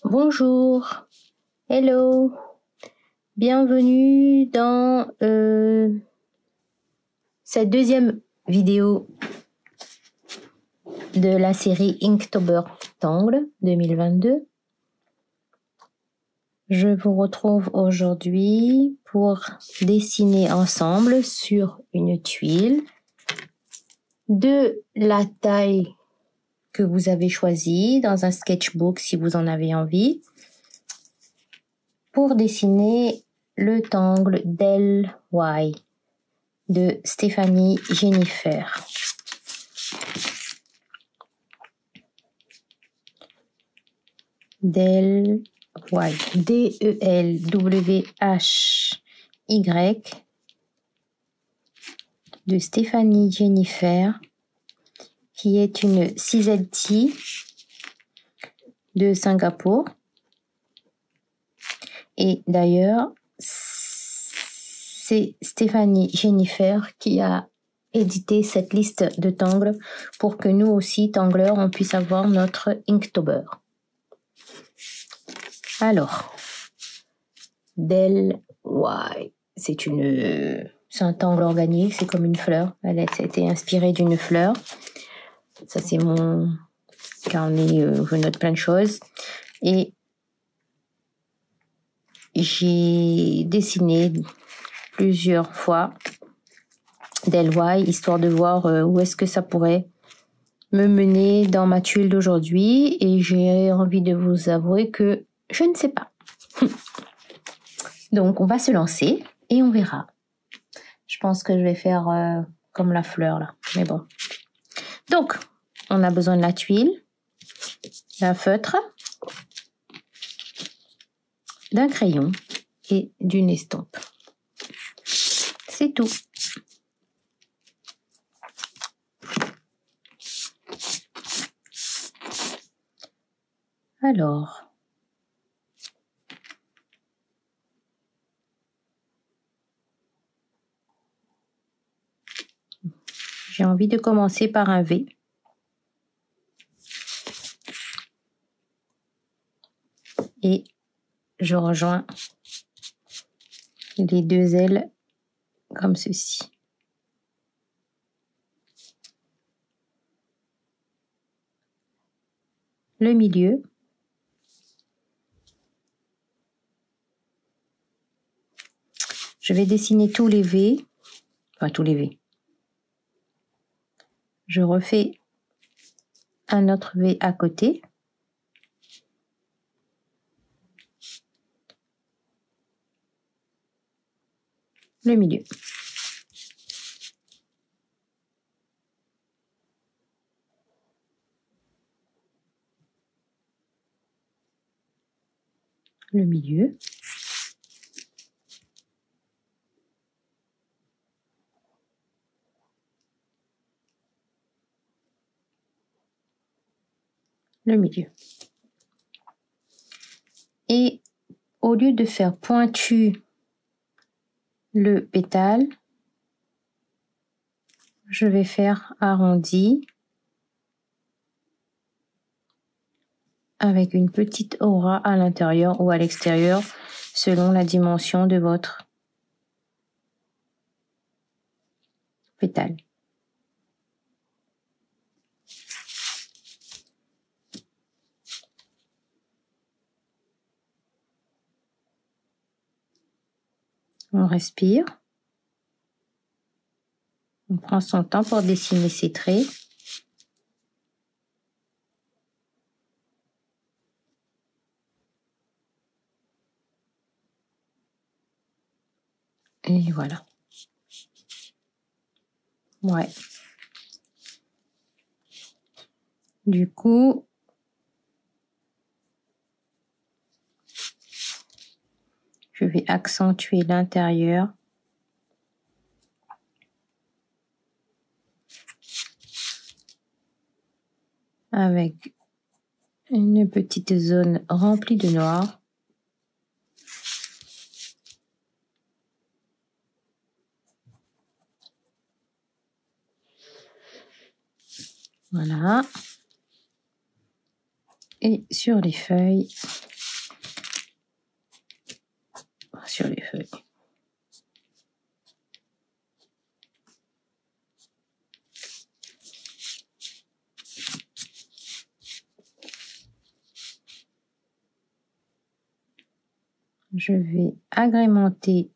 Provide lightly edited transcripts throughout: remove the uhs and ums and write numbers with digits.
Bonjour, hello, bienvenue dans cette deuxième vidéo de la série Inktober Tangle 2022. Je vous retrouve aujourd'hui pour dessiner ensemble sur une tuile de la taille que vous avez choisie dans un sketchbook si vous en avez envie, pour dessiner le tangle Del Y de Stéphanie Jennifer. Del Y, D-E-L-W-H-Y de Stéphanie Jennifer, qui est une CZT de Singapour. Et d'ailleurs, c'est Stéphanie Jennifer qui a édité cette liste de tangles pour que nous aussi, tangleurs, on puisse avoir notre Inktober. Alors, Del Y, c'est un tangle organique, c'est comme une fleur. Elle a été inspirée d'une fleur. Ça, c'est mon carnet où je note plein de choses. Et j'ai dessiné plusieurs fois Del Y, histoire de voir où est-ce que ça pourrait me mener dans ma tuile d'aujourd'hui. Et j'ai envie de vous avouer que je ne sais pas. Donc, on va se lancer et on verra. Je pense que je vais faire comme la fleur, là. Mais bon. Donc, on a besoin de la tuile, d'un feutre, d'un crayon et d'une estompe. C'est tout. Alors, j'ai envie de commencer par un V. Et je rejoins les deux ailes comme ceci. Le milieu. Je vais dessiner tous les V. Enfin, tous les V. Je refais un autre V à côté. Le milieu. Le milieu. Le milieu. Et au lieu de faire pointu le pétale, je vais faire arrondi avec une petite aura à l'intérieur ou à l'extérieur selon la dimension de votre pétale. On respire. On prend son temps pour dessiner ses traits. Et voilà. Ouais. Du coup, je vais accentuer l'intérieur avec une petite zone remplie de noir. Voilà. Et sur les feuilles, sur les feuilles. Je vais agrémenter.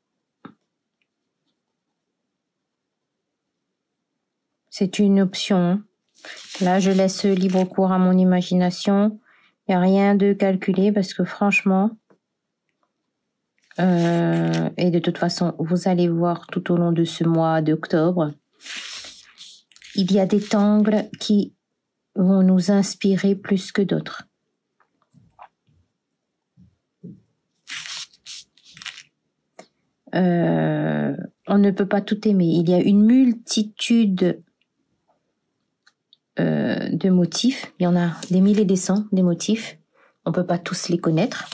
C'est une option. Là, je laisse libre cours à mon imagination. Il n'y a rien de calculé parce que franchement, et de toute façon, vous allez voir tout au long de ce mois d'octobre, il y a des tangles qui vont nous inspirer plus que d'autres. On ne peut pas tout aimer. Il y a une multitude de motifs. Il y en a des milliers et des cents, des motifs. On ne peut pas tous les connaître,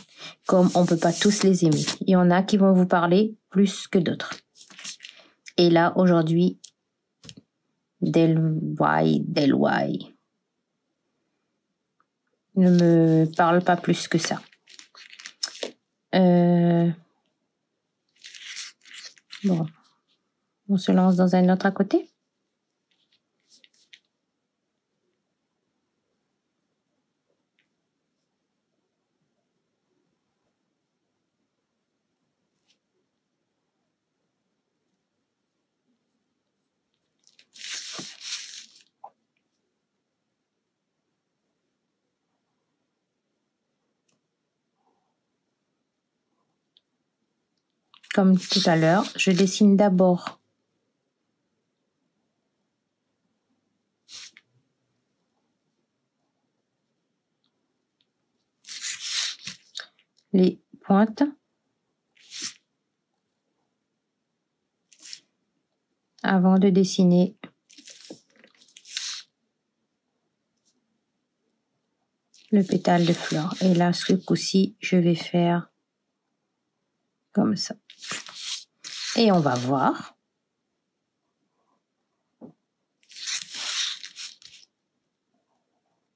comme on ne peut pas tous les aimer. Il y en a qui vont vous parler plus que d'autres. Et là, aujourd'hui, Del Y ne me parle pas plus que ça. Bon, on se lance dans un autre à côté. Comme tout à l'heure, je dessine d'abord les pointes avant de dessiner le pétale de fleur. Et là, ce coup-ci, je vais faire comme ça. Et on va voir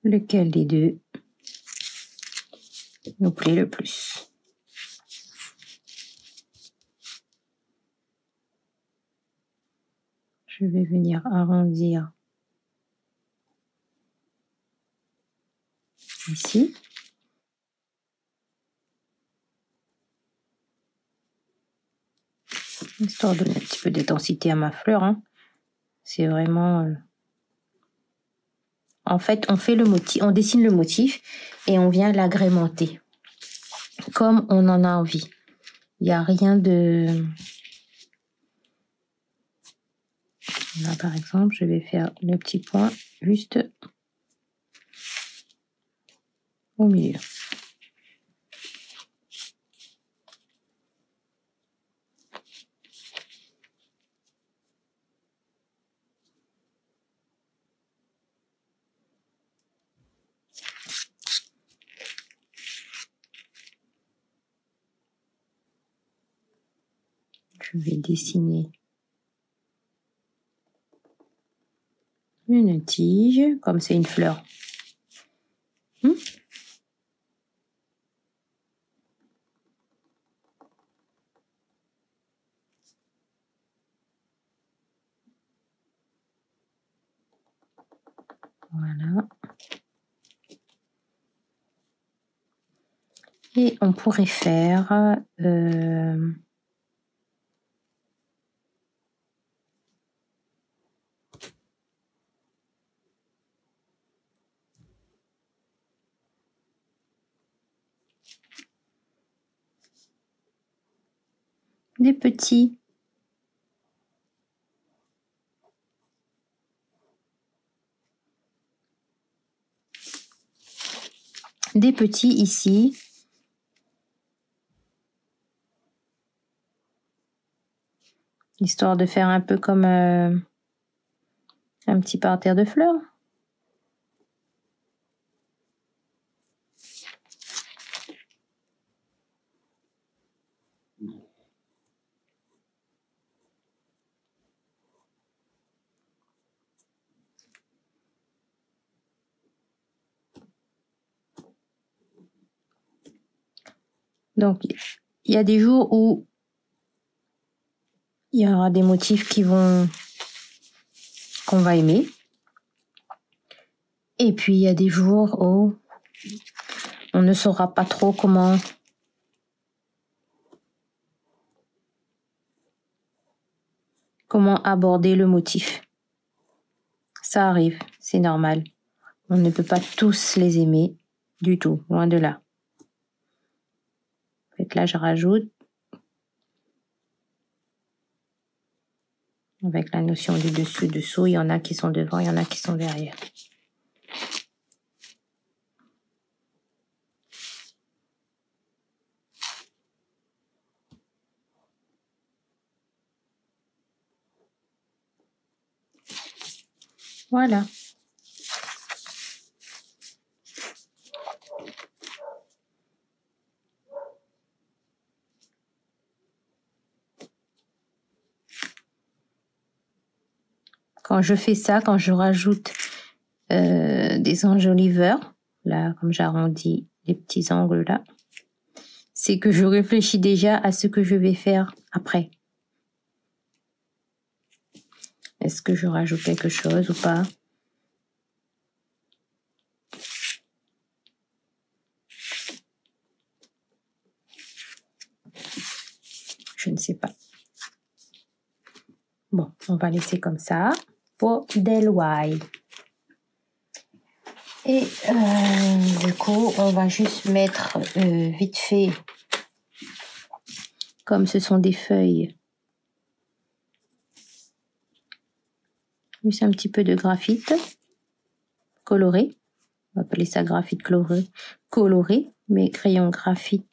lequel des deux nous plaît le plus. Je vais venir arrondir ici. Histoire de donner un petit peu d'intensité à ma fleur. Hein. C'est vraiment... En fait, on fait le motif, on dessine le motif et on vient l'agrémenter comme on en a envie. Il n'y a rien de... Là, par exemple, je vais faire le petit point juste au milieu. Je vais dessiner une tige, comme c'est une fleur. Voilà. Et on pourrait faire... des petits ici. Histoire de faire un peu comme un petit parterre de fleurs. Donc, il y a des jours où il y aura des motifs qu'on va aimer. Et puis, il y a des jours où on ne saura pas trop comment aborder le motif. Ça arrive, c'est normal. On ne peut pas tous les aimer du tout, loin de là. En fait, là, je rajoute avec la notion du dessus-dessous. Il y en a qui sont devant, il y en a qui sont derrière. Voilà. Quand je fais ça, quand je rajoute des enjoliveurs, là, comme j'arrondis les petits angles là, c'est que je réfléchis déjà à ce que je vais faire après. Est-ce que je rajoute quelque chose ou pas? Je ne sais pas. Bon, on va laisser comme ça pour Del Y. Et du coup, on va juste mettre vite fait, comme ce sont des feuilles, juste un petit peu de graphite coloré. On va appeler ça graphite coloré, mais crayon graphite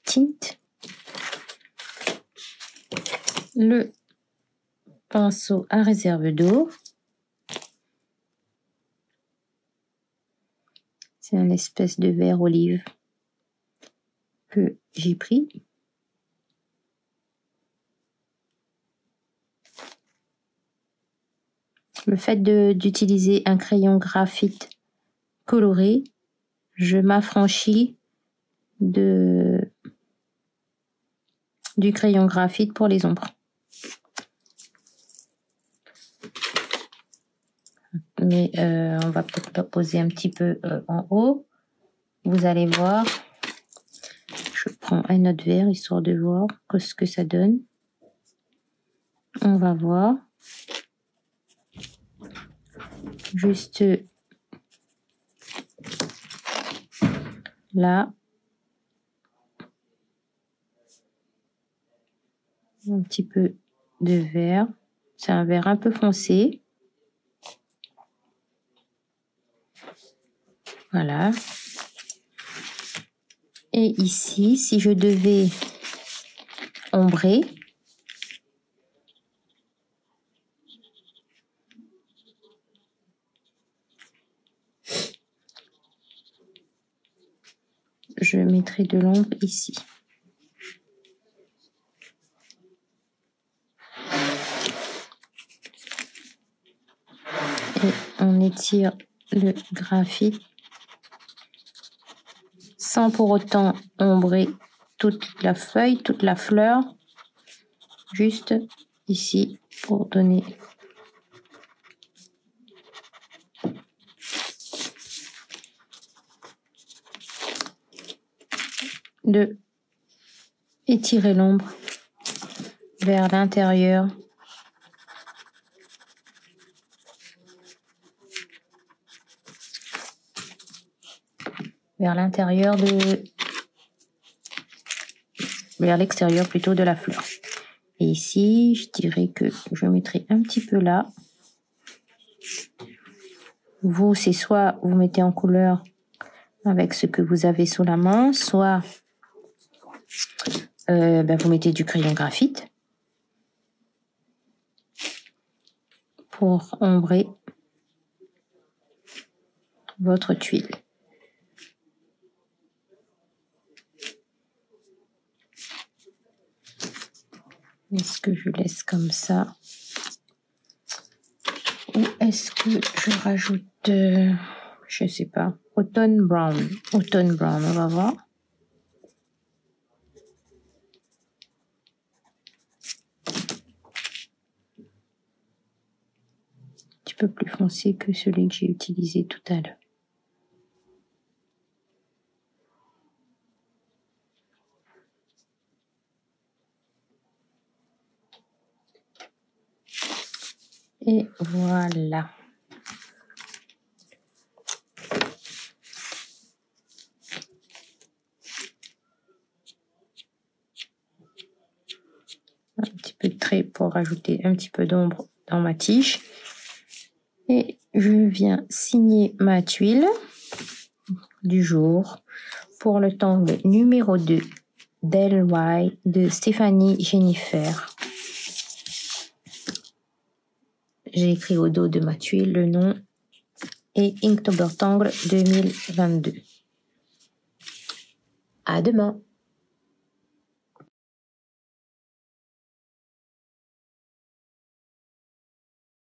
tint. Le pinceau à réserve d'eau. C'est un espèce de vert olive que j'ai pris. Le fait d'utiliser un crayon graphite coloré, je m'affranchis du crayon graphite pour les ombres. Mais on va peut-être poser un petit peu en haut. Vous allez voir. Je prends un autre verre histoire de voir ce que ça donne. On va voir. Juste là. Un petit peu de vert. C'est un vert un peu foncé. Voilà. Et ici, si je devais ombrer, je mettrai de l'ombre ici. Et on étire le graphite sans pour autant ombrer toute la feuille, toute la fleur, juste ici pour donner de étirer l'ombre vers l'intérieur. Vers l'extérieur plutôt de la fleur. Et ici, je dirais que je mettrai un petit peu là. Vous, c'est soit vous mettez en couleur avec ce que vous avez sous la main, soit vous mettez du crayon graphite pour ombrer votre tuile. Est-ce que je laisse comme ça? Ou est-ce que je rajoute, je sais pas, Autumn Brown, on va voir. peu plus foncé que celui que j'ai utilisé tout à l'heure. Et voilà. Un petit peu de trait pour rajouter un petit peu d'ombre dans ma tige. Et je viens signer ma tuile du jour pour le tangle numéro 2 d'LY de Stéphanie Jennifer. J'ai écrit au dos de ma tuile le nom et Inktober Tangle 2022. À demain!